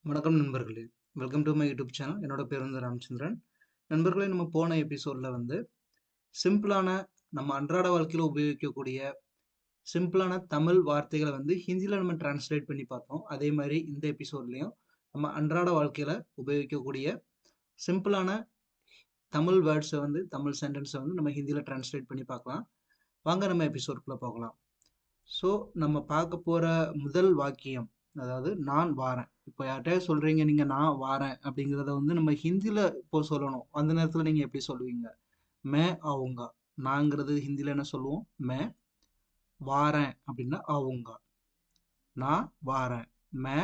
வணக்கம் நண்பர்களே. Welcome to my YouTube channel. என்னோட பேர் வந்து ராமச்சந்திரன். நண்பர்களே, நம்ம போன எபிசோட்ல வந்து சிம்பிளான நம்ம அன்றாட வாழ்க்கையில உபயோகிக்கக்கூடிய சிம்பிளான தமிழ் வார்த்தைகளை வந்து ஹிந்தியில நம்ம டிரான்ஸ்லேட் பண்ணி பார்த்தோம். அதே மாதிரி இந்த எபிசோட்லயும் நம்ம அன்றாட வாழ்க்கையில உபயோகிக்கக்கூடிய சிம்பிளான தமிழ் வேர்ட்ஸை வந்து தமிழ் சென்டென்ஸை வந்து நம்ம ஹிந்தியில டிரான்ஸ்லேட் பண்ணி பார்க்கலாம். வாங்க நம்ம எபிசோட்குள்ள போகலாம். ஸோ நம்ம பார்க்க போற முதல் வாக்கியம், அதாவது நான் வாரேன். இப்போ யார்கிட்டயாவது சொல்றீங்க நீங்க நான் வாரேன் அப்படிங்கிறத வந்து நம்ம ஹிந்தியில இப்போ சொல்லணும். அந்த நேரத்தில் நீங்க எப்படி சொல்லுவீங்க? மே ஆவுங்கா. நாங்கிறது ஹிந்தியில என்ன சொல்லுவோம்? மே. வாரேன் அப்படின்னா ஆவுங்கா. நான் வாரேன். மே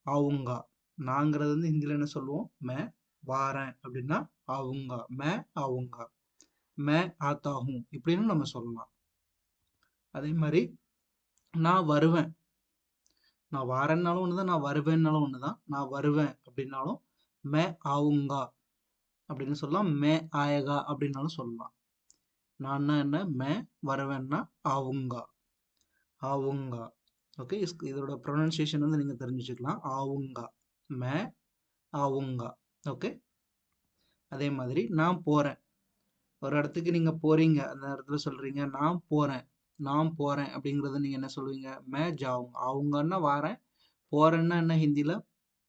ஆவுங்கா. நாங்கிறது வந்து ஹிந்தியில என்ன சொல்லுவோம்? மே. வாரேன் அப்படின்னா ஆவுங்கா. மே ஆவுங்கா. மே ஆத்தா ஹூம் இப்படின்னு நம்ம சொல்லலாம். அதே மாதிரி நான் வருவேன். நான் வாரேன்னாலும் ஒன்று தான், நான் வருவேன்னாலும் ஒன்று தான். நான் வருவேன் அப்படின்னாலும் மே ஆவுங்கா அப்படின்னு சொல்லலாம். மே ஆயகா அப்படின்னாலும் சொல்லலாம். நான்னா என்ன? மே. வருவேன்னா ஆவுங்கா. ஆவுங்கா. ஓகே, இதோட ப்ரொனன்சியேஷன் வந்து நீங்கள் தெரிஞ்சுக்கலாம். ஆவுங்கா. மே ஆவுங்கா. ஓகே. அதே மாதிரி நான் போகிறேன். ஒரு இடத்துக்கு நீங்கள் போகிறீங்க, அந்த இடத்துல சொல்கிறீங்க நான் போகிறேன். நான் போகிறேன் அப்படிங்கிறத நீங்கள் என்ன சொல்லுவீங்க? மே ஜாவுங்க. ஆவுங்கன்னா வாரேன். போகிறேன்னா என்ன ஹிந்தியில்?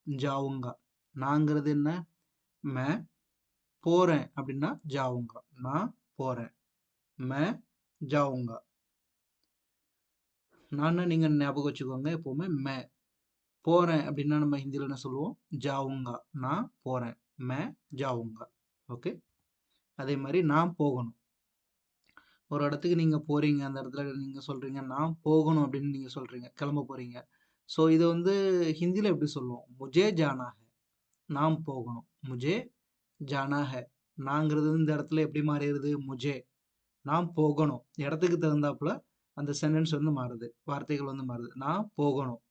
ஜாவுங்கா. நாங்கிறது என்ன? மே. போறேன் அப்படின்னா ஜாவுங்கா. நான் போறேன். மே ஜாவுங்கா. நான் நீங்க ஞாபகம் வச்சுக்கோங்க, எப்பவுமே மே. போறேன் அப்படின்னா நம்ம ஹிந்தியில் என்ன சொல்லுவோம்? ஜாவுங்கா. நான் போறேன். மே ஜாவுங்கா. ஓகே. அதே மாதிரி நான் போகணும். ஒரு இடத்துக்கு நீங்க போறீங்க, அந்த இடத்துல நீங்க சொல்றீங்க நான் போகணும் அப்படின்னு நீங்க சொல்றீங்க, கிளம்ப போறீங்க. ஸோ இதை வந்து ஹிந்தியில் எப்படி சொல்லுவோம்? முஜே ஜானா ஹை. நான் போகணும். முஜே ஜானா ஹை. நாங்கிறது இந்த இடத்துல எப்படி மாறிடுது? முஜே. நான் போகணும். இடத்துக்கு தகுந்தாப்புல அந்த சென்டென்ஸ் வந்து மாறுது. வார்த்தைகள் வந்து மாறுது. நான் போகணும்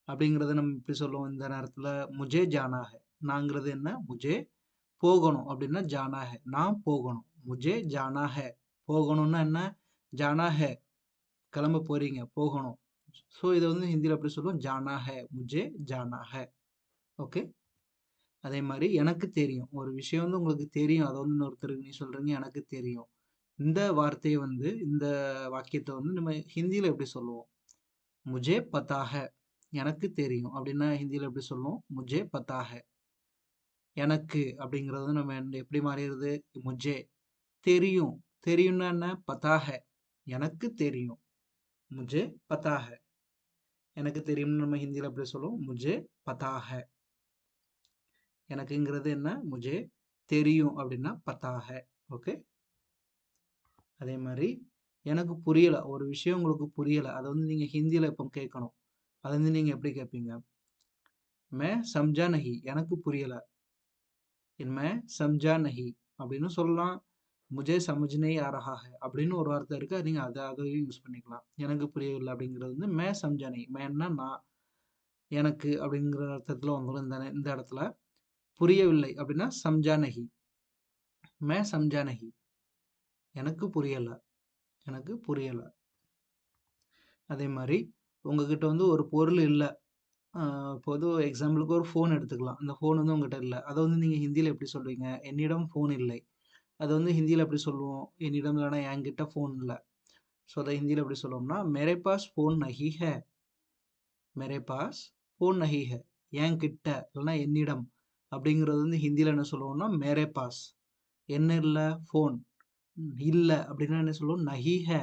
அப்படிங்கிறத நம்ம எப்படி சொல்லுவோம் இந்த நேரத்தில்? முஜே ஜானா ஹை. நாங்கிறது என்ன? முஜே. போகணும் அப்படின்னா ஜானா ஹை. நான் போகணும். முஜே ஜானா ஹை. போகணும்னா என்ன? ஜானா ஹை. கிளம்ப போறீங்க, போகணும். ஸோ இதை வந்து ஹிந்தியில் எப்படி சொல்லுவோம்? ஜானா ஹை. முஜே ஜானா ஹை. ஓகே. அதே மாதிரி எனக்கு தெரியும். ஒரு விஷயம் வந்து உங்களுக்கு தெரியும். அதை வந்து இன்னொருத்தருக்கு நீ சொல்றீங்க எனக்கு தெரியும். இந்த வார்த்தையை வந்து இந்த வாக்கியத்தை வந்து நம்ம ஹிந்தியில் எப்படி சொல்லுவோம்? முஜே பதா ஹை. எனக்கு தெரியும் அப்படின்னா ஹிந்தியில் எப்படி சொல்லுவோம்? முஜே பதா ஹை. எனக்கு அப்படிங்கிறது நம்ம எப்படி மாறிடுது? முஜே. தெரியும். தெரியும்னா என்ன? பதா ஹை. எனக்கு தெரியும். முஜே பதா ஹை. எனக்கு தெரியும்னு நம்ம ஹிந்தியில் எப்படி சொல்லுவோம்? முஜே பதா ஹை. எனக்குங்கிறது என்ன? முஜே. தெரியும் அப்படின்னா பதா ஹை. ஓகே. அதே மாதிரி எனக்கு புரியலை, ஒரு விஷயம் உங்களுக்கு புரியலை, அதை வந்து நீங்கள் ஹிந்தியில் இப்போ கேட்கணும். அதை வந்து நீங்கள் எப்படி கேட்பீங்க? மே சம்ஜா நஹி. எனக்கு புரியலை. மே சம்ஜா நஹி அப்படின்னு சொல்லலாம். முஜே சமஜ்னே ஆ ரஹா ஹை அப்படின்னு ஒரு வார்த்தை இருக்கு. நீங்கள் அதையும் யூஸ் பண்ணிக்கலாம். எனக்கு புரியவில்லை அப்படிங்கிறது வந்து மே சம்ஜா நஹி. மேன்னா நான், எனக்கு அப்படிங்கிற அர்த்தத்தில் வந்துடும் இந்த இடத்துல. புரியவில்லை அப்படின்னா சம்ஜா நஹி. மே சம்ஜா நஹி. எனக்கு புரியலை. எனக்கு புரியலை. அதே மாதிரி உங்ககிட்ட வந்து ஒரு பொருள் இல்லை. பொது எக்ஸாம்பிளுக்கு ஒரு ஃபோன் எடுத்துக்கலாம். அந்த ஃபோன் வந்து உங்ககிட்ட இல்லை. அதை வந்து நீங்கள் ஹிந்தியில் எப்படி சொல்வீங்க? என்னிடம் ஃபோன் இல்லை. அது வந்து ஹிந்தியில் எப்படி சொல்லுவோம்? என்னிடம் இல்லைனா என்கிட்ட ஃபோன் இல்லை. ஸோ அதை ஹிந்தியில் எப்படி சொல்லுவோம்னா மேரே பாஸ் ஃபோன் நஹி ஹே. மேரே பாஸ் ஃபோன் நஹி ஹே. என்கிட்ட இல்லைனா என்னிடம் அப்படிங்கிறது வந்து ஹிந்தியில் என்ன சொல்லுவோம்னா மேரே பாஸ். என்ன இல்லை? ஃபோன் இல்லை அப்படின்னா என்ன சொல்லுவோம்? நஹி ஹே.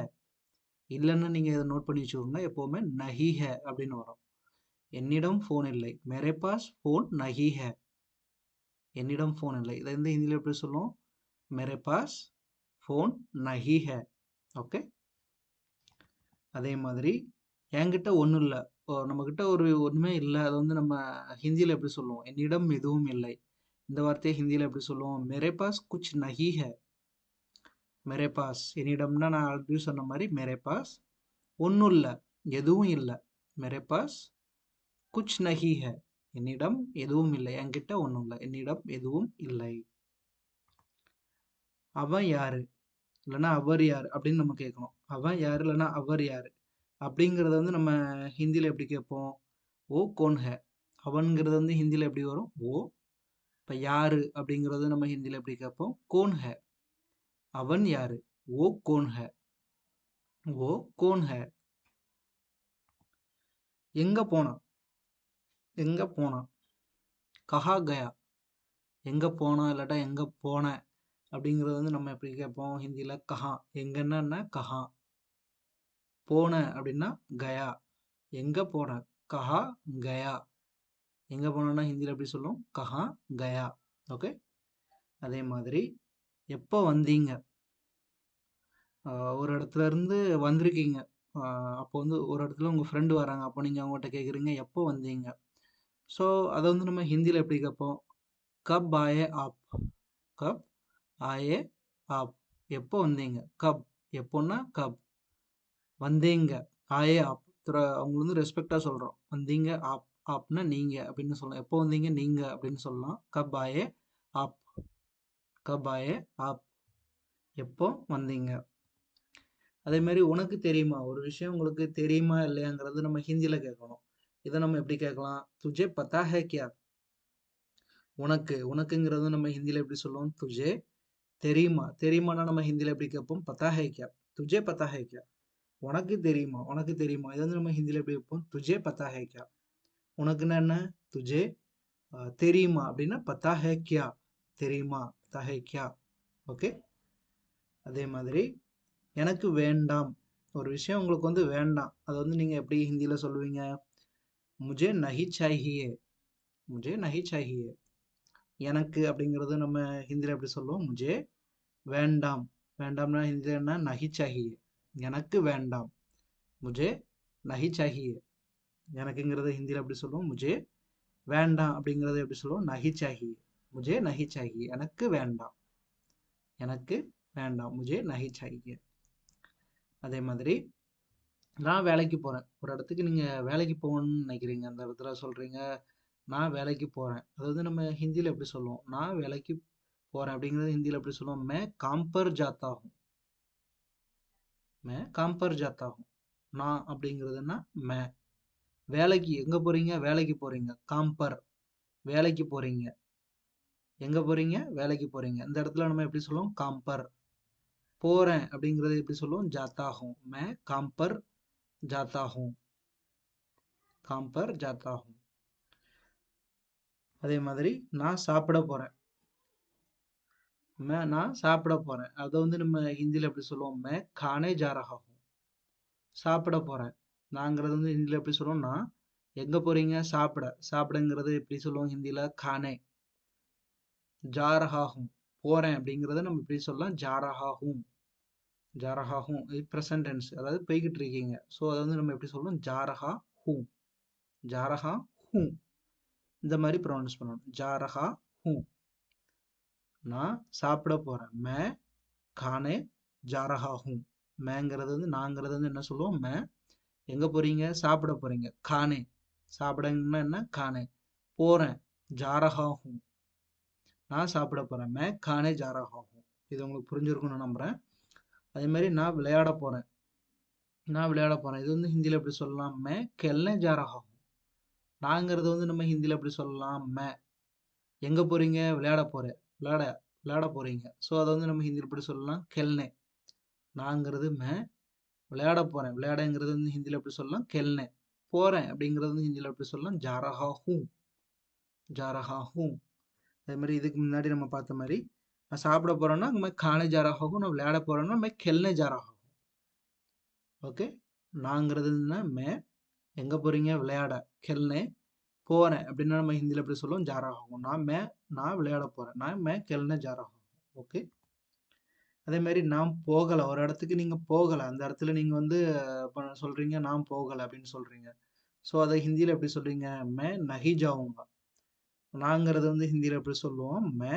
இல்லைன்னா நீங்கள் இதை நோட் பண்ணி வச்சுக்கோங்க, எப்போவுமே நஹி ஹே அப்படின்னு வரும். என்னிடம் ஃபோன் இல்லை. மேரே பாஸ் ஃபோன் நஹி ஹே. என்னிடம் ஃபோன் இல்லை. இதை வந்து ஹிந்தியில் எப்படி சொல்லுவோம்? மேரே பாஸ் ஃபோன் நஹி ஹே. ஓகே. அதே மாதிரி என்கிட்ட ஒன்றும் இல்லை. நம்மக்கிட்ட ஒரு ஒன்றுமே இல்லை. அதை வந்து நம்ம ஹிந்தியில் எப்படி சொல்லுவோம்? என்னிடம் எதுவும் இல்லை. இந்த வார்த்தையை ஹிந்தியில் எப்படி சொல்லுவோம்? மேரே பாஸ் குச் நஹி ஹே. மேரே பாஸ் என்னிடம்னா நான் ஆல்ரெடி சொன்ன மாதிரி மேரே பாஸ் ஒன்றும் இல்லை, எதுவும் இல்லை. மேரே பாஸ் குச் நஹி ஹே. என்னிடம் எதுவும் இல்லை. என்கிட்ட ஒன்றும் இல்லை. என்னிடம் எதுவும் இல்லை. அவன் யாரு இல்லைன்னா அவர் யார் அப்படின்னு நம்ம கேட்கணும். அவன் யார் இல்லைன்னா அவர் யார் அப்படிங்கிறத வந்து நம்ம ஹிந்தியில் எப்படி கேட்போம்? ஓ கோன் ஹே. அவன்கிறது வந்து ஹிந்தியில் எப்படி வரும்? ஓ. இப்போ யாரு அப்படிங்கிறது நம்ம ஹிந்தியில் எப்படி கேட்போம்? கோன் ஹே. அவன் யாரு? ஓ கோன் ஹே. ஓ கோன் ஹே. எங்க போனான்? எங்க போனான்? கஹா கயா. எங்க போனா இல்லாட்டா எங்க போன அப்படிங்கிறது வந்து நம்ம எப்படி கேட்போம் ஹிந்தியில்? கஹா. எங்கன்னா கஹா. போன அப்படின்னா கயா. எங்க போன? கஹா கயா. எங்க போனோம்னா ஹிந்தியில் எப்படி சொல்லுவோம்? கஹா கயா. ஓகே. அதே மாதிரி எப்போ வந்தீங்க? ஒரு இடத்துல இருந்து வந்திருக்கீங்க. அப்போ வந்து ஒரு இடத்துல உங்கள் ஃப்ரெண்டு வராங்க. அப்போ நீங்கள் அவங்ககிட்ட கேட்குறீங்க எப்போ வந்தீங்க? ஸோ அதை வந்து நம்ம ஹிந்தியில் எப்படி கேட்போம்? கப் ஆயே ஆப். கப் ஆயே ஆப். எப்போ வந்தீங்க? கப். எப்போன்னா கப். வந்தீங்க. ஆயே ஆப். அவங்க வந்து ரெஸ்பெக்டாக சொல்கிறோம். வந்தீங்க ஆப். ஆப்னா நீங்கள் அப்படின்னு சொல்லலாம். எப்போ வந்தீங்க? நீங்கள் அப்படின்னு சொல்லலாம். கப் ஆயே ஆப். கப் ஆயே ஆப். எப்போ வந்தீங்க? அதே மாதிரி உனக்கு தெரியுமா? ஒரு விஷயம் உங்களுக்கு தெரியுமா இல்லையாங்கிறது நம்ம ஹிந்தியில் கேட்கணும். இதை நம்ம எப்படி கேட்கலாம்? துஜே பத்தா ஹே கியா. உனக்கு. உனக்குங்கிறது நம்ம ஹிந்தியில் எப்படி சொல்லுவோம்? துஜே தெரியுமா. தெரியுமானா நம்ம ஹிந்தியில் எப்படி கேட்போம்? பத்தா ஹே கியா. துஜே பத்தா ஹே கியா. உனக்கு தெரியுமா. உனக்கு தெரியுமா. இதை வந்து நம்ம ஹிந்தியில் எப்படி வைப்போம்? துஜே பத்தா ஹே கியா. உனக்குன்னா என்ன? துஜே தெரியுமா அப்படின்னா பத்தா ஹே கியா. தெரியுமா. பத்தா ஹே கியா. ஓகே. அதே மாதிரி எனக்கு வேண்டாம். ஒரு விஷயம் உங்களுக்கு வந்து வேண்டாம். அதை வந்து நீங்கள் எப்படி ஹிந்தியில் சொல்லுவீங்க? முஜே நஹி சாஹியே. முஜே நஹி சாஹியே. எனக்கு அப்படிங்கிறது நம்ம ஹிந்தியில் எப்படி சொல்லுவோம்? முஜே வேண்டாம். வேண்டாம்னா ஹிந்தியில் என்ன? நஹி சாஹியே. எனக்கு வேண்டாம். முஜே நஹி சாஹியே. எனக்குங்கிறது ஹிந்தியில் எப்படி சொல்லுவோம்? முஜே வேண்டாம் அப்படிங்கிறது எப்படி சொல்லுவோம்? நஹி சாஹியே. முஜே நஹி சாஹியே. எனக்கு வேண்டாம். எனக்கு வேண்டாம். முஜே நஹி சாஹியே. அதே மாதிரி நான் வேலைக்கு போகிறேன். ஒரு இடத்துக்கு நீங்கள் வேலைக்கு போகணும்னு நினைக்கிறீங்க. அந்த இடத்துல சொல்கிறீங்க நான் வேலைக்கு போகிறேன். அதாவது நம்ம ஹிந்தியில் எப்படி சொல்லுவோம்? நான் வேலைக்கு போகிறேன் அப்படிங்கிறது ஹிந்தியில் எப்படி சொல்லுவோம்? மே காம் பர் ஜாத்தா ஹூம். மே காம் பர் ஜாத்தா ஹூம். நான் அப்படிங்கிறதுனா மே. வேலைக்கு எங்கே போகிறீங்க? வேலைக்கு போகிறீங்க. காம் பர் வேலைக்கு போகிறீங்க. எங்கே போகிறீங்க? வேலைக்கு போகிறீங்க. இந்த இடத்துல நம்ம எப்படி சொல்லுவோம்? Com per. போகிறேன் அப்படிங்கிறது எப்படி சொல்லுவோம்? ஜாத்தா ஹூம். மே காம் பர் ஜாத்தா ஹூம். காம் பர் ஜாத்தா ஹூம். அதே மாதிரி நான் சாப்பிட போகிறேன். நான் சாப்பிட போகிறேன். அதை வந்து நம்ம ஹிந்தியில் எப்படி சொல்லுவோம்? மே கானே ஜா ரஹா ஹூம். சாப்பிட போகிறேன். நாங்கிறது வந்து ஹிந்தியில் எப்படி சொல்லுவோம்? நான் எங்கே போகிறீங்க? சாப்பிட. சாப்பிடங்கிறது எப்படி சொல்லுவோம் ஹிந்தியில்? கானே. ஜா ரஹா ஹூம். போகிறேன் அப்படிங்கிறத நம்ம எப்படி சொல்லலாம்? ஜா ரஹா ஹூம். ஜா ரஹா ஹூம். இது ப்ரெசன்ட் டென்ஸ். அதாவது போய்கிட்டு இருக்கீங்க. ஸோ அதை வந்து நம்ம எப்படி சொல்லணும்? ஜா ரஹா ஹூம். ஜா ரஹா ஹூம். இந்த மாதிரி ப்ரொனவுன்ஸ் பண்ணணும். ஜா ரஹா ஹூம். நான் சாப்பிட போகிறேன். மே கானே ஜா ரஹா ஹூம். மேங்கிறது வந்து நாங்கிறது வந்து என்ன சொல்லுவோம்? மே. எங்கே போகிறீங்க? சாப்பிட போகிறீங்க. கானே. சாப்பிடங்கன்னா என்ன? கானே. போகிறேன். ஜா ரஹா ஹூம். நான் சாப்பிட போகிறேன். மே கானே ஜா ரஹா ஹூம். இது உங்களுக்கு புரிஞ்சிருக்கும்னு நம்புகிறேன். அதே மாதிரி நான் விளையாட போகிறேன். நான் விளையாட போகிறேன். இது வந்து ஹிந்தியில் எப்படி சொல்லலாம்? மே கெல்னே ஜா ரஹா ஹூம். நாங்கிறது வந்து நம்ம ஹிந்தியில் எப்படி சொல்லலாம்? மே. எங்கே போகிறீங்க? விளையாட போகிறேன். விளையாட போகிறீங்க. ஸோ அதை வந்து நம்ம ஹிந்தியில் எப்படி சொல்லலாம்? கெல்னே. நாங்கிறது மே. விளையாட போகிறேன். விளையாடங்கிறது வந்து ஹிந்தியில் எப்படி சொல்லலாம்? கெல்னே. போகிறேன் அப்படிங்கிறது வந்து ஹிந்தியில் எப்படி சொல்லலாம்? ஜா ரஹா ஹூம். ஜா ரஹா ஹூம். அதே மாதிரி இதுக்கு முன்னாடி நம்ம பார்த்த மாதிரி நான் சாப்பிட போகிறேன்னா மே கானே ஜா ரஹா ஹூம். நான் விளையாட போகிறேன்னா மே கெல்னே ஜா ரஹா ஹூம். ஓகே. நாங்கிறது என்ன? மே. எங்கே போகிறீங்க? விளையாட. கெல்னே. போகிறேன் அப்படின்னா நம்ம ஹிந்தியில் எப்படி சொல்லுவோம்? ஜா ரஹா ஹூம். நான் விளையாட போகிறேன். நான் மே கெல்னே ஜா ரஹா ஹூம். ஓகே. அதே மாதிரி நான் போகலை. ஒரு இடத்துக்கு நீங்கள் போகலை. அந்த இடத்துல நீங்கள் வந்து இப்போ சொல்கிறீங்க நான் போகலை அப்படின்னு சொல்கிறீங்க. ஸோ அதை ஹிந்தியில் எப்படி சொல்கிறீங்க? மே நஹி ஜாவுங்கா. நாங்கிறது வந்து ஹிந்தியில் எப்படி சொல்லுவோம்? மே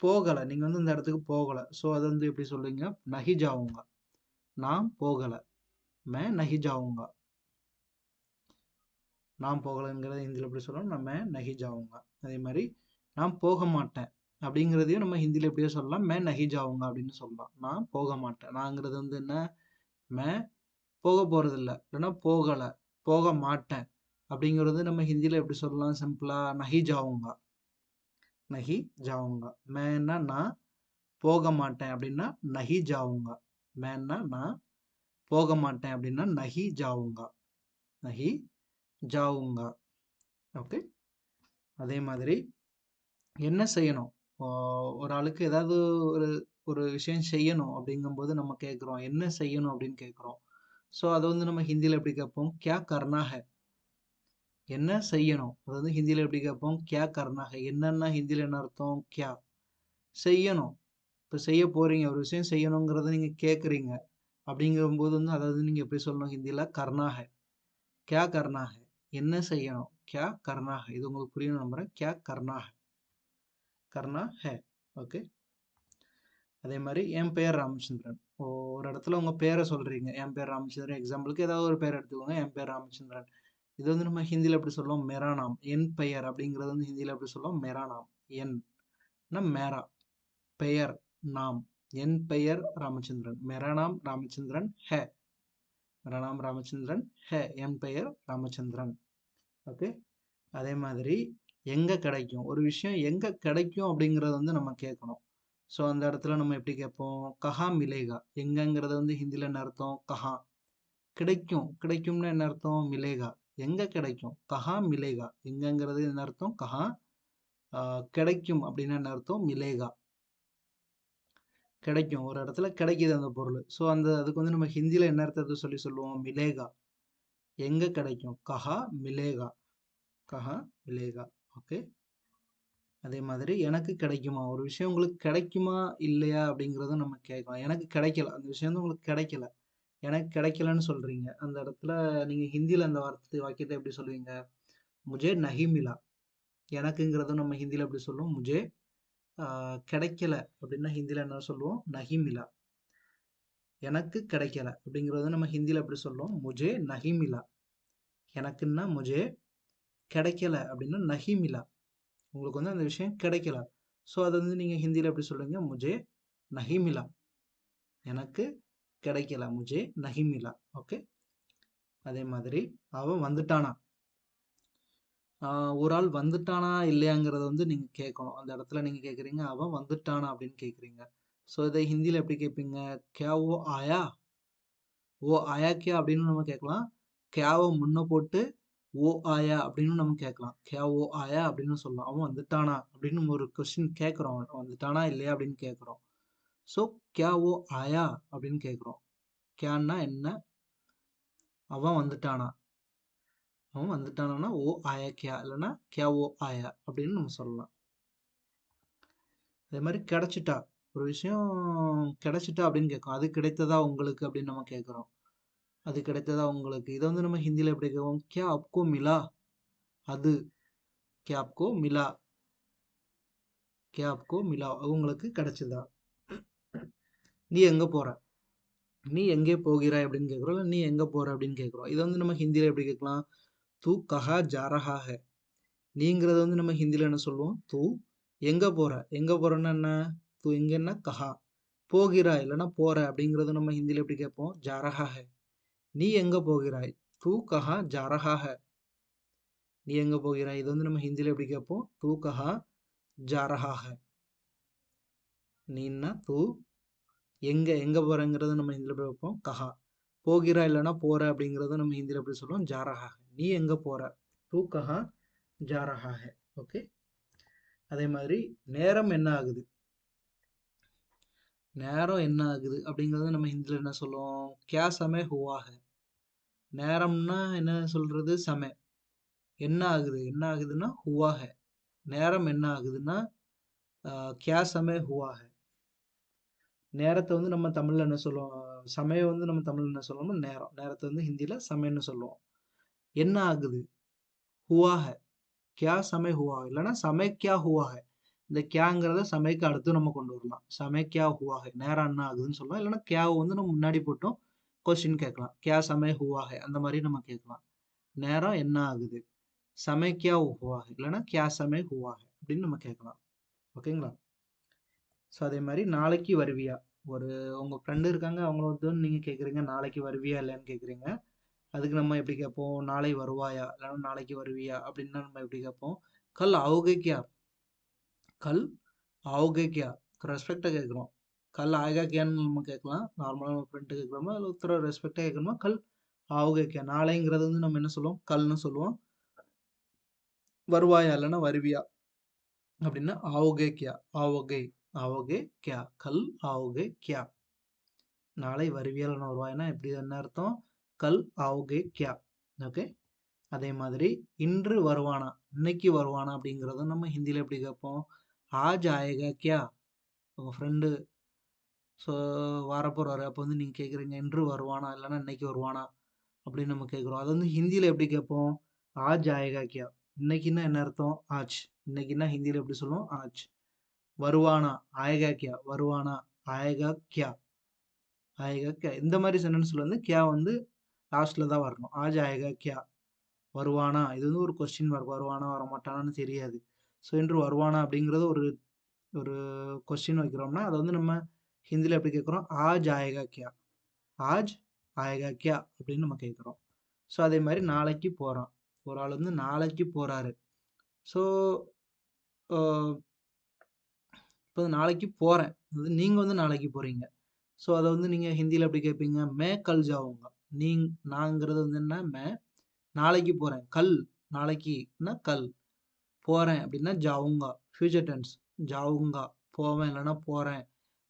போகலை. நீங்கள் வந்து இந்த இடத்துக்கு போகலை. ஸோ அதை வந்து எப்படி சொல்லுவீங்க? நஹி ஜாவுங்கா. நான் போகலை. மே நஹி ஜாவுங்கா. நான் போகலைங்கிறத ஹிந்தியில் எப்படி சொல்லணும்? நம்ம நஹி ஜாவுங்கா. அதே மாதிரி நான் போக மாட்டேன் அப்படிங்கிறதையும் நம்ம ஹிந்தியில் எப்படியோ சொல்லலாம்? மே நஹி ஜாவுங்கா அப்படின்னு சொல்லலாம். நான் போக மாட்டேன். நாங்கிறது வந்து என்ன? மே போக போகிறதில்ல. இல்லைன்னா போகலை. போக மாட்டேன். அப்படிங்கிறது நம்ம ஹிந்தியில் எப்படி சொல்லலாம் சிம்பிளாக நஹி ஜாவுங்கா, நஹி ஜாவுங்கா. மேன்னா நான் போக மாட்டேன் அப்படின்னா நஹி ஜாவுங்கா. மேன்னா நான் போக மாட்டேன் அப்படின்னா நஹி ஜாவுங்கா, நஹி ஜாவுங்கா. ஓகே. அதே மாதிரி என்ன செய்யணும், ஒரு ஆளுக்கு ஏதாவது ஒரு ஒரு விஷயம் செய்யணும் அப்படிங்கும்போது நம்ம கேட்குறோம் என்ன செய்யணும் அப்படின்னு கேட்குறோம். ஸோ அதை வந்து நம்ம ஹிந்தியில் எப்படி கேட்போம், கியா கர்னா ஹை. என்ன செய்யணும் அது வந்து ஹிந்தியில் எப்படி கேட்போம், கியா கர்னா ஹை. என்னன்னா ஹிந்தியில் என்ன அர்த்தம், கியா செய்யணும். இப்போ செய்ய போறீங்க, ஒரு விஷயம் செய்யணுங்கிறத நீங்கள் கேட்குறீங்க அப்படிங்கும்போது வந்து அதாவது நீங்கள் எப்படி சொல்லணும் ஹிந்தியில், கர்னா ஹை, கியா கர்னா ஹை. என்ன செய்யணும், கியா கர்னா ஹை. இது உங்களுக்கு புரியணும் நம்புறேன். கியா கர்னா ஹை, கர்னா ஹை. ஓகே. அதே மாதிரி என் பெயர் ராமச்சந்திரன். ஒரு இடத்துல உங்கள் பேரை சொல்கிறீங்க, என் பேர் ராமச்சந்திரன். எக்ஸாம்பிளுக்கு ஏதாவது ஒரு பேர் எடுத்துக்கோங்க, என் பேர் ராமச்சந்திரன். இது வந்து நம்ம ஹிந்தியில் எப்படி சொல்லுவோம், மேரா நாம். என் பெயர் அப்படிங்கிறது வந்து ஹிந்தியில் எப்படி சொல்லுவோம், மேரா நாம். என் மேரா பெயர், நாம், என் பெயர் ராமச்சந்திரன். மேரா நாம் ராமச்சந்திரன் ஹே, மேரா நாம் ராமச்சந்திரன் ஹே, என் பெயர் ராமச்சந்திரன். ஓகே. அதே மாதிரி எங்கே கிடைக்கும், ஒரு விஷயம் எங்கே கிடைக்கும் அப்படிங்கிறத வந்து நம்ம கேட்கணும். ஸோ அந்த இடத்துல நம்ம எப்படி கேட்போம், கஹா மிலேகா. எங்கங்கிறது வந்து ஹிந்தியில் என்ன அர்த்தம், கஹா. கிடைக்கும், கிடைக்கும்னு என்ன அர்த்தம், மிலேகா. எங்கே கிடைக்கும், கஹா மிலேகா. எங்கங்கிறது என்ன அர்த்தம், கஹா. கிடைக்கும் அப்படின்னா என்ன அர்த்தம், மிலேகா. கிடைக்கும், ஒரு இடத்துல கிடைக்குது அந்த பொருள். ஸோ அந்த அதுக்கு வந்து நம்ம ஹிந்தியில் என்ன அர்த்தத்தை சொல்லுவோம், மிலேகா. எங்கே கிடைக்கும், கஹா மிலேகா, கஹா மிலேகா. ஓகே. அதே மாதிரி எனக்கு கிடைக்குமா, ஒரு விஷயம் உங்களுக்கு கிடைக்குமா இல்லையா அப்படிங்கிறத நம்ம கேட்கலாம். எனக்கு கிடைக்கல, அந்த விஷயம் வந்து உங்களுக்கு கிடைக்கல, எனக்கு கிடைக்கலன்னு சொல்றீங்க. அந்த இடத்துல நீங்க ஹிந்தியில அந்த வாக்கியத்தை எப்படி சொல்லுவீங்க, முஜே நஹி மிலா. எனக்குங்கிறத நம்ம ஹிந்தியில எப்படி சொல்லுவோம், முஜே கிடைக்கல அப்படின்னா ஹிந்தியில என்ன சொல்லுவோம், நஹி மிலா. எனக்கு கிடைக்கல அப்படிங்கிறது நம்ம ஹிந்தியில எப்படி சொல்லுவோம், முஜே நஹி மிலா. எனக்குன்னா முஜே, கிடைக்கல அப்படின்னா நஹி மிலா. உங்களுக்கு வந்து அந்த விஷயம் கிடைக்கல. ஸோ அதை வந்து நீங்கள் ஹிந்தியில் எப்படி சொல்லுவீங்க, முஜே நஹி மிலா. எனக்கு கிடைக்கல, முஜே நஹி மிலா. ஓகே. அதே மாதிரி அவன் வந்துட்டானா. ஒரு ஆள் வந்துட்டானா இல்லையாங்கிறத வந்து நீங்கள் கேட்கணும். அந்த இடத்துல நீங்கள் கேட்குறீங்க அவன் வந்துட்டானா அப்படின்னு கேட்குறீங்க. ஸோ இதை ஹிந்தியில் எப்படி கேட்பீங்க, கியா ஓ ஆயா. ஓ ஆயா கியா அப்படின்னு நம்ம கேட்கலாம். கியாவை முன்ன போட்டு ஓ ஆயா அப்படின்னு நம்ம கேட்கலாம். கியா ஓ ஆயா அப்படின்னு சொல்லலாம். அவன் வந்துட்டானா அப்படின்னு நம்ம ஒரு கொஸ்டின் கேட்குறோம், அவன் வந்துட்டானா இல்லையா அப்படின்னு கேட்குறோம். ஸோ கியா ஓ ஆயா அப்படின்னு கேட்குறோம். கியான்னா என்ன, அவன் வந்துட்டானா. அவன் வந்துட்டானா ஓ ஆயா கியா, இல்லைன்னா கியா ஓ ஆயா அப்படின்னு நம்ம சொல்லலாம். அதே மாதிரி கிடைச்சிட்டா, ஒரு விஷயம் கிடைச்சிட்டா அப்படின்னு கேட்கும். அது கிடைத்ததா உங்களுக்கு அப்படின்னு நம்ம கேட்குறோம். அது கிடைத்ததா உங்களுக்கு. இதை வந்து நம்ம ஹிந்தியில் எப்படி கேட்கும், கியா ஆப்கோ மிலா. அது, கியா ஆப்கோ மிலா, கியா ஆப்கோ மிலா. உங்களுக்கு கிடைச்சதா. நீ எங்கே போற, நீ எங்கே போகிறாய் அப்படின்னு கேட்குறோம், இல்லை நீ எங்கே போற அப்படின்னு கேட்குறோம். இதை வந்து நம்ம ஹிந்தியில் எப்படி கேட்கலாம், தூ கஹா ஜா ரஹா ஹை. நீங்கிறது வந்து நம்ம ஹிந்தியில் என்ன சொல்லுவோம், தூ எங்கே போற. எங்கே போறன்னா என்ன, தூ எங்கன்னா கஹா. போகிறாய் இல்லைன்னா போற அப்படிங்கிறது நம்ம ஹிந்தியில் எப்படி கேட்போம், ஜா ரஹா ஹை. நீ எங்கே போகிறாய், தூ கஹா ஜா ரஹா ஹை. நீ எங்கே போகிறாய். இது வந்து நம்ம ஹிந்தியில் எப்படி கேட்போம், தூ கஹா ஜா ரஹா ஹை. நீன்னா தூ, எங்கே எங்கே போகிறங்கிறது நம்ம ஹிந்தியில் எப்படி வைப்போம், கஹா. போகிறா இல்லைன்னா போகிற அப்படிங்கிறத நம்ம ஹிந்தியில் எப்படி சொல்லுவோம், ஜா ரஹா ஹை. நீ எங்கே போகிற, தூ கஹா ஜா ரஹா ஹை. ஓகே. அதே மாதிரி நேரம் என்ன ஆகுது, நேரம் என்ன ஆகுது அப்படிங்கிறத நம்ம ஹிந்தியில் என்ன சொல்லுவோம், கியா சமய ஹுவா ஹை. நேரம்னா என்ன சொல்கிறது, சமய. என்ன ஆகுது, என்ன ஆகுதுன்னா ஹுவா ஹை. நேரம் என்ன ஆகுதுன்னா கியா சமய ஹுவா ஹை. நேரத்தை வந்து நம்ம தமிழில் என்ன சொல்லுவோம், சமயம் வந்து நம்ம தமிழில் என்ன சொல்லுவோம்னா நேரம். நேரத்தை வந்து ஹிந்தியில் சமயம்னு சொல்லுவோம். என்ன ஆகுது, ஹுவா ஹை. கியா சமய ஹுவா ஹை, இல்லைன்னா சமய கியா ஹுவா ஹை. இந்த கியாங்கிறத சமயக்கு அடுத்து நம்ம கொண்டு வரலாம். சமய கியா ஹுவா ஹை, நேரம் என்ன ஆகுதுன்னு சொல்லலாம். இல்லைன்னா கியாவை வந்து நம்ம முன்னாடி போட்டோம் கொஸ்டின் கேட்கலாம். கியா சமய ஹுவா ஹை அந்த மாதிரி நம்ம கேட்கலாம். நேரம் என்ன ஆகுது, சமய கியா ஹுவா ஹை, இல்லைன்னா கியா சமய ஹுவா ஹை அப்படின்னு நம்ம கேட்கலாம். ஓகேங்களா. ஸோ அதே மாதிரி நாளைக்கு வருவியா, ஒரு உங்கள் ஃப்ரெண்டு இருக்காங்க, அவங்கள வந்து நீங்கள் கேட்குறீங்க நாளைக்கு வருவியா இல்லைன்னு கேட்குறீங்க. அதுக்கு நம்ம எப்படி கேட்போம்? நாளை வருவாயா? இல்லைன்னா நாளைக்கு வருவியா? அப்படின்னா நம்ம எப்படி கேட்போம்? கல் आओगे क्या? கல் आओगे क्या? ரெஸ்பெக்டாக கேட்குறோம். கல் ஆயேகா கியான்னு நம்ம கேட்கலாம். நார்மலாக நம்ம ஃப்ரெண்டு கேட்குறோமா இல்லை ஒருத்தர ரெஸ்பெக்டாக கேட்கணுமா? கல் आओगे क्या? நாளைங்கிறது வந்து நம்ம என்ன சொல்லுவோம்? கல்னு சொல்லுவோம். வருவாயா இல்லைன்னா வருவியா அப்படின்னா आओगे क्या? आओगे आओगे क्या? கல் आओगे क्या? நாளை வருவியா இல்லைன்னா வருவாயானா எப்படி என்ன அர்த்தம்? கல் आओगे क्या? ஓகே. அதே மாதிரி இன்று வருவானா, இன்னைக்கு வருவானா அப்படிங்கிறத நம்ம ஹிந்தியில் எப்படி கேட்போம்? ஆஜ் ஆயேகா கியா? உங்கள் ஃப்ரெண்டு ஸோ வரப்போறாரு. அப்போ வந்து நீங்கள் கேட்குறீங்க இன்று வருவானா இல்லைன்னா இன்னைக்கு வருவானா அப்படின்னு நம்ம கேட்குறோம். அது வந்து ஹிந்தியில் எப்படி கேட்போம்? ஆஜ் ஆயேகா கியா? இன்னைக்குன்னா என்ன அர்த்தம்? ஆஜ். இன்னைக்குன்னா ஹிந்தியில் எப்படி சொல்லுவோம்? ஆஜ். வருவானா ஆயேகா கியா? வருவானா ஆயேகா கியா? ஆயேகா கியா? இந்த மாதிரி சென்டென்ஸில் வந்து கியா வந்து லாஸ்ட்டில் தான் வரணும். ஆஜ் ஆயேகா கியா? வருவானா? இது வந்து ஒரு கொஸ்டின் மார்க். வருவானா வரமாட்டானான்னு தெரியாது. ஸோ இன்று வருவானா அப்படிங்கிறது ஒரு ஒரு கொஸ்டின் வைக்கிறோம்னா அதை வந்து நம்ம ஹிந்தியில் எப்படி கேட்குறோம்? ஆஜ் ஆயேகா கியா? ஆஜ் ஆயேகா கியா அப்படின்னு நம்ம கேட்குறோம். ஸோ அதே மாதிரி நாளைக்கு போகிறான். ஒரு ஆள் வந்து நாளைக்கு போகிறாரு. ஸோ இப்போ நாளைக்கு போகிறேன். அது நீங்கள் வந்து நாளைக்கு போகிறீங்க. ஸோ அதை வந்து நீங்கள் ஹிந்தியில் எப்படி கேட்பீங்க? மே கல் ஜாவுங்க. நாங்கிறது வந்து என்ன? மே. நாளைக்கு போகிறேன். கல் நாளைக்குன்னா கல். போகிறேன் அப்படின்னா ஜாவுங்கா. Future tense ஜாவுங்கா. போவேன் இல்லைன்னா போகிறேன்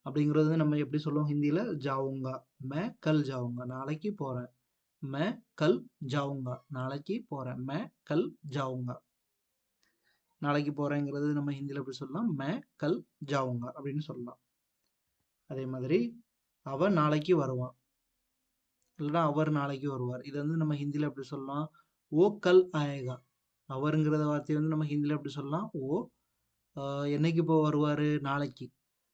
அப்படிங்கிறது நம்ம எப்படி சொல்லுவோம் ஹிந்தியில்? ஜாவுங்கா. மே கல் ஜாவுங்கா. நாளைக்கு போகிறேன். மே கல் ஜாவுங்கா. நாளைக்கு போகிறேன். மே கல் ஜாவுங்கா. நாளைக்கு போகிறேங்கிறது நம்ம ஹிந்தியில் எப்படி சொல்லலாம்? மே கல் ஜாவுங்கா அப்படின்னு சொல்லலாம். அதே மாதிரி அவன் நாளைக்கு வருவான் இல்லைன்னா அவர் நாளைக்கு வருவார். இது வந்து நம்ம ஹிந்தியில் எப்படி சொல்லலாம்? ஓ கல் ஆயேகா. அவருங்கிறத வார்த்தையை வந்து நம்ம ஹிந்தியில் எப்படி சொல்லலாம்? ஓ என்னைக்கு இப்போ வருவார்? நாளைக்கு.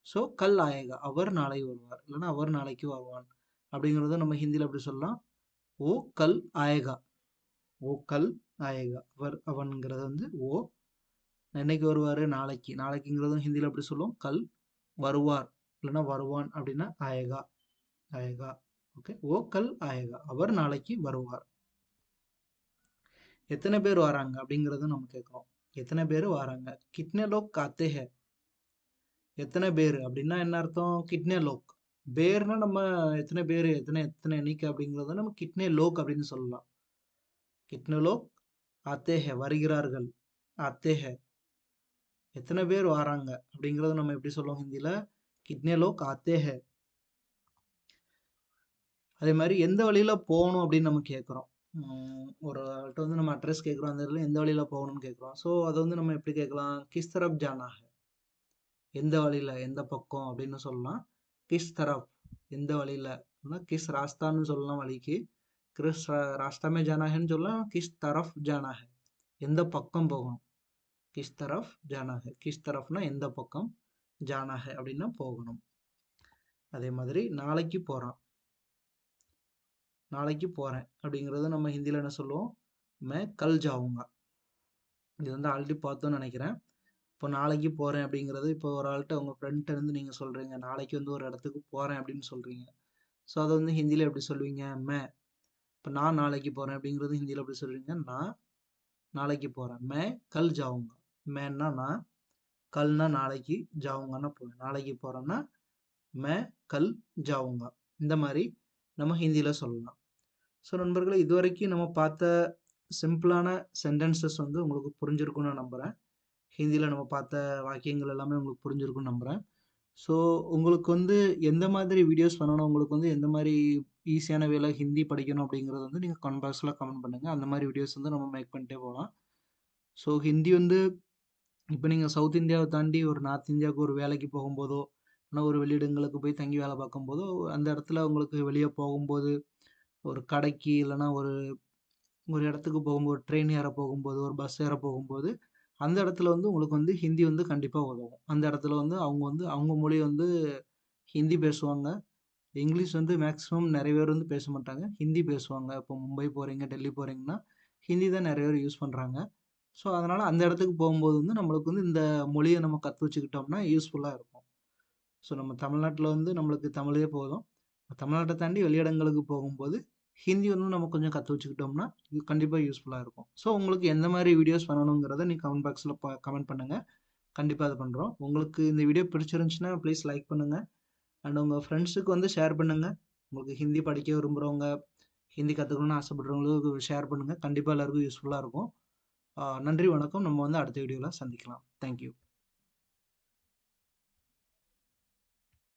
ஸோ கல் ஆயேகா. அவர் நாளை வருவார் இல்லைன்னா அவர் நாளைக்கு வருவான் அப்படிங்கிறத நம்ம ஹிந்தியில் எப்படி சொல்லலாம்? ஓ கல் ஆயேகா. ஓ கல் ஆயேகா. அவன்கிறது வந்து ஓ. என்னைக்கு வருவார்? நாளைக்கு. நாளைக்குங்கிறதும் ஹிந்தியில் எப்படி சொல்லுவோம்? கல். வருவார் இல்லைன்னா வருவான் அப்படின்னா ஆயேகா. ஆயேகா. ஓகே. ஓ கல் ஆயேகா. அவர் நாளைக்கு வருவார். எத்தனை பேர் வராங்க அப்படிங்கிறத நம்ம கேட்குறோம். எத்தனை பேர் வராங்க? கிட்னே லோக் ஆத்தே ஹை? எத்தனை பேர் அப்படின்னா என்ன அர்த்தம்? கிட்னே லோக். பேர்னா நம்ம எத்தனை பேர், எத்தனை எத்தனை எண்ணிக்கை அப்படிங்கிறத நம்ம கிட்னே லோக் அப்படின்னு சொல்லலாம். கிட்னே லோக் ஆத்தே ஹை வருகிறார்கள். ஆத்தே ஹை எத்தனை பேர் வராங்க அப்படிங்கிறத நம்ம எப்படி சொல்லுவோம் ஹிந்தியில்? கிட்னே லோக் ஆத்தே ஹை. அதே மாதிரி எந்த வழியில் போகணும் அப்படின்னு நம்ம கேட்குறோம். ஒரு ஆள்கிட்ட வந்து நம்ம அட்ரஸ் கேட்குறோம். அந்த இடத்துல எந்த வழியில் போகணும்னு கேட்குறோம். ஸோ அதை வந்து நம்ம எப்படி கேட்கலாம்? கிஸ் தரப் ஜானா ஹை? எந்த வழியில், எந்த பக்கம் அப்படின்னு சொல்லலாம். கிஸ் தரப் எந்த வழியில், கிஸ் ராஸ்தான்னு சொல்லலாம் வழிக்கு. கிஸ் ராஸ்தாமே ஜானா ஹைன்னு சொல்லலாம். கிஸ் தரஃப் ஜானா ஹை எந்த பக்கம் போகணும். கிஸ் தரஃப் ஜானா ஹை. கிஸ் தரஃப்னா எந்த பக்கம், ஜானா ஹை அப்படின்னா போகணும். அதே மாதிரி நாளைக்கு போகிறான். நாளைக்கு போகிறேன் அப்படிங்கிறத நம்ம ஹிந்தியில் என்ன சொல்லுவோம்? மே கல் ஜாவுங்கா. இது வந்து ஆல்ரெடி பார்த்தோன்னு நினைக்கிறேன். இப்போ நாளைக்கு போகிறேன் அப்படிங்கிறது இப்போ ஒரு ஆள்கிட்ட உங்கள் ஃப்ரெண்ட்கிட்ட இருந்து நீங்கள் சொல்கிறீங்க நாளைக்கு வந்து ஒரு இடத்துக்கு போகிறேன் அப்படின்னு சொல்கிறீங்க. ஸோ அதை வந்து ஹிந்தியில் எப்படி சொல்லுவீங்க? மே. இப்போ நான் நாளைக்கு போகிறேன் அப்படிங்கிறது ஹிந்தியில் எப்படி சொல்கிறீங்க? நான் நாளைக்கு போகிறேன். மே கல் ஜாவுங்க. மேன்னா நான், கல்னா நாளைக்கு, ஜாவுங்கன்னா போவேன். நாளைக்கு போகிறேன்னா மே கல் ஜாவுங்க. இந்த மாதிரி நம்ம ஹிந்தியில் சொல்லலாம். ஸோ நண்பர்களே, இதுவரைக்கும் நம்ம பார்த்த சிம்பிளான சென்டென்சஸ் வந்து உங்களுக்கு புரிஞ்சிருக்குன்னு நான் நம்புகிறேன். ஹிந்தியில் நம்ம பார்த்த வாக்கியங்கள் எல்லாமே உங்களுக்கு புரிஞ்சிருக்குன்னு நம்புகிறேன். ஸோ உங்களுக்கு வந்து எந்த மாதிரி வீடியோஸ் பண்ணணும், உங்களுக்கு வந்து எந்த மாதிரி ஈஸியான வேலை ஹிந்தி படிக்கணும் அப்படிங்கிறது வந்து நீங்கள் கமெண்ட் பாக்ஸில் கமெண்ட் பண்ணுங்கள். அந்த மாதிரி வீடியோஸ் வந்து நம்ம மேக் பண்ணிட்டே போகலாம். ஸோ ஹிந்தி வந்து இப்போ நீங்கள் சவுத் இந்தியாவை தாண்டி ஒரு நார்த் இந்தியாவுக்கு ஒரு வேலைக்கு போகும்போதோ, இல்லைனா ஒரு வெளியிடங்களுக்கு போய் தங்கி வேலை பார்க்கும்போதோ, அந்த இடத்துல உங்களுக்கு வெளியே போகும்போது ஒரு கடைக்கு இல்லைனா ஒரு ஒரு இடத்துக்கு போகும்போது, ட்ரெயின் ஏற போகும்போது, ஒரு பஸ் ஏற போகும்போது, அந்த இடத்துல வந்து உங்களுக்கு வந்து ஹிந்தி வந்து கண்டிப்பாக உதவும். அந்த இடத்துல வந்து அவங்க மொழி வந்து ஹிந்தி பேசுவாங்க. இங்கிலீஷ் வந்து மேக்ஸிமம் நிறைய பேர் வந்து பேச மாட்டாங்க. ஹிந்தி பேசுவாங்க. இப்போ மும்பை போகிறீங்க, டெல்லி போகிறீங்கன்னா ஹிந்தி தான் நிறைய பேர் யூஸ் பண்ணுறாங்க. ஸோ அதனால் அந்த இடத்துக்கு போகும்போது வந்து நம்மளுக்கு வந்து இந்த மொழியை நம்ம கற்று வச்சுக்கிட்டோம்னா யூஸ்ஃபுல்லாக இருக்கும். ஸோ நம்ம தமிழ்நாட்டில் வந்து நம்மளுக்கு தமிழே போதும். தமிழ்நாட்டை தாண்டி வெளியிடங்களுக்கு போகும்போது ஹிந்தி வந்து நம்ம கொஞ்சம் கற்று வச்சுக்கிட்டோம்னா இது கண்டிப்பாக யூஸ்ஃபுல்லாக இருக்கும். ஸோ உங்களுக்கு எந்த மாதிரி வீடியோஸ் பண்ணணுங்கிறத நீ கமெண்ட் பாக்ஸில் கமெண்ட் பண்ணுங்கள். கண்டிப்பாக அது பண்ணுறோம். உங்களுக்கு இந்த வீடியோ பிடிச்சிருந்துச்சுன்னா ப்ளீஸ் லைக் பண்ணுங்கள். அண்ட் உங்கள் ஃப்ரெண்ட்ஸுக்கு வந்து ஷேர் பண்ணுங்கள். உங்களுக்கு ஹிந்தி படிக்க விரும்புகிறவங்க, ஹிந்தி கற்றுக்கணும்னு ஆசைப்படுறவங்களுக்கு ஷேர் பண்ணுங்கள். கண்டிப்பாக எல்லாருக்கும் யூஸ்ஃபுல்லாக இருக்கும். நன்றி, வணக்கம். நம்ம வந்து அடுத்த வீடியோவில் சந்திக்கலாம். தேங்க்யூ.